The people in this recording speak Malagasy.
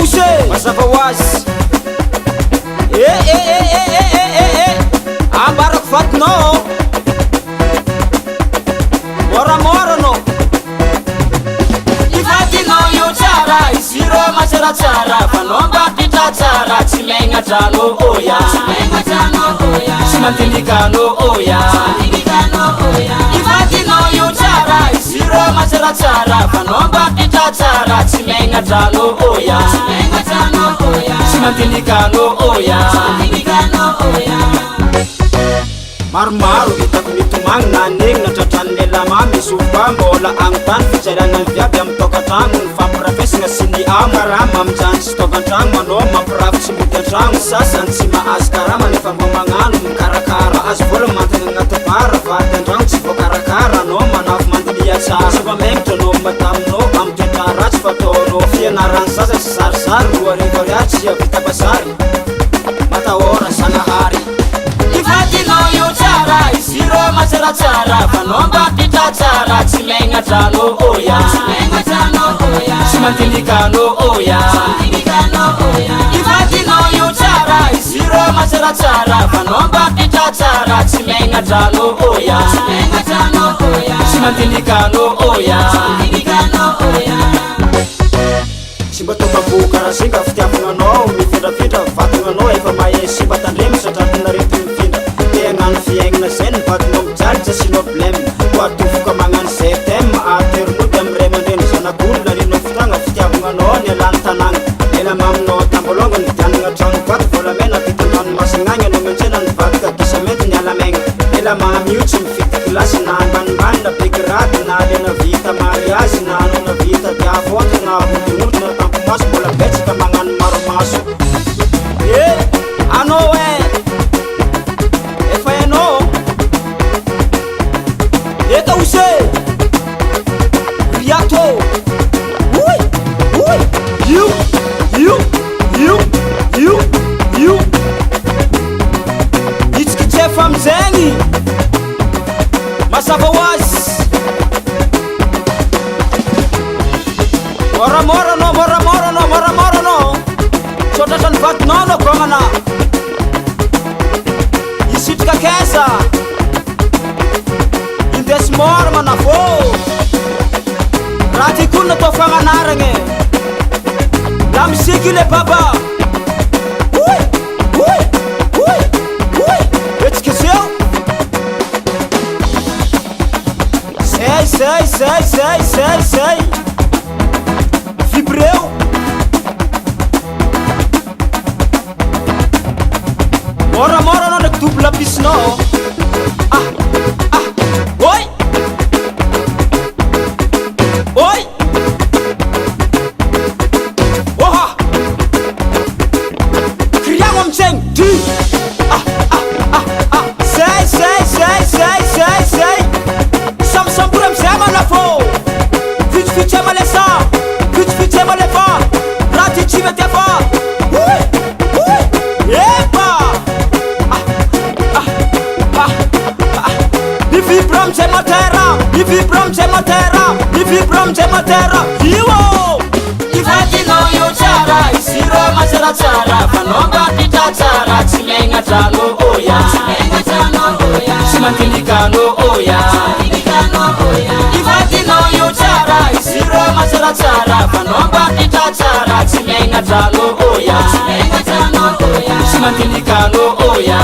ushe mazava hoazy ambarako vatinao moramora anao ivatinao io tsara izy ireo matsaratsara fanao mbampitra tsara tsy megnadrano oya tsy mandinikanao oya ivatinao io tsara izy ireo matsaratsara fanao mbampitra tsara tsy megnadrano oya tsy mandinikanao oya maromaro hitako mitomagny nanegny natratran'ny lelamamy misy oba mbola agnontany fijaliana ny viavy amin'ny tokantragno ny fampirafesagna sy ny amarama aminjany sy tokantragno manao mampirafitsy mody antragno sasany tsy mahazo karama nefa mba magnano mikarakara azo vola mantagna agnaty bara vady andragno tsy voakarakara anao manafo mandilia tsara sy mamengitra anao mataminao amin'ny toetra ratsy fataonao fianarany zaza sy zarizary roa arivo ariary tsy avita basary matahora sanahary ivatinao io tsara izy ireo matsaratsara fanao mbampitra tsara tsy megnadrano oya tsy mandinikanao oya ivatinao io tsara izy ireo matsaratsara fanao mbampitra tsara tsy megnadrano oya tsy mandinikanao oya tsy mba tombaboko karaha zinga fitiavagnanao mifindrafindra vatananao efa maesy mba tandremy satratina rety mifindra te agnano fiaignana zay ny vatinao mijaly tsy asinao problème ho atofoka magnano zay teme ateromody amy ray aman-dreny zanak'olo narinao fotoagna fitiavagnanao ny alany tanagna ela maminao tambolonga ny dianagna tragno vaty volamena vitandrano masagnagny anao miantsena ny vaty ka disamety ny alamegna ela mamio tsy mifidy kilasy na ambanimbany na bekiraty na lena vita mariazy na anao na vita diavoty na hodimody na tampomaso mbola betsaka magnano maromaso anao efa hainao eka ose riato io itsikitsefa amizegny mazava hoazy moramora anao sotratrany vatinao anao kognana isitrika kesa indesy mora manafô raha ty koa natao fagnanaragne la musique le baba etsikeseo zay vibreo moramora anao ndraiky double apisinao oi oha kriagno amizegny du zay samsambory amizay manafô fitsifitsy amalesa fitsifitsy amalefa raha ty tsy mety afa epa ni vibra amizay matera io ivatinao io tsara izy ireo matsaratsara fanao mbampitra tsara tsy megnadrano oya tsy mandinikanao oya ivatinao io tsara izy ireo matsaratsara fanao mbampitra tsara tsy megnadrano oya tsy mandinikanao oya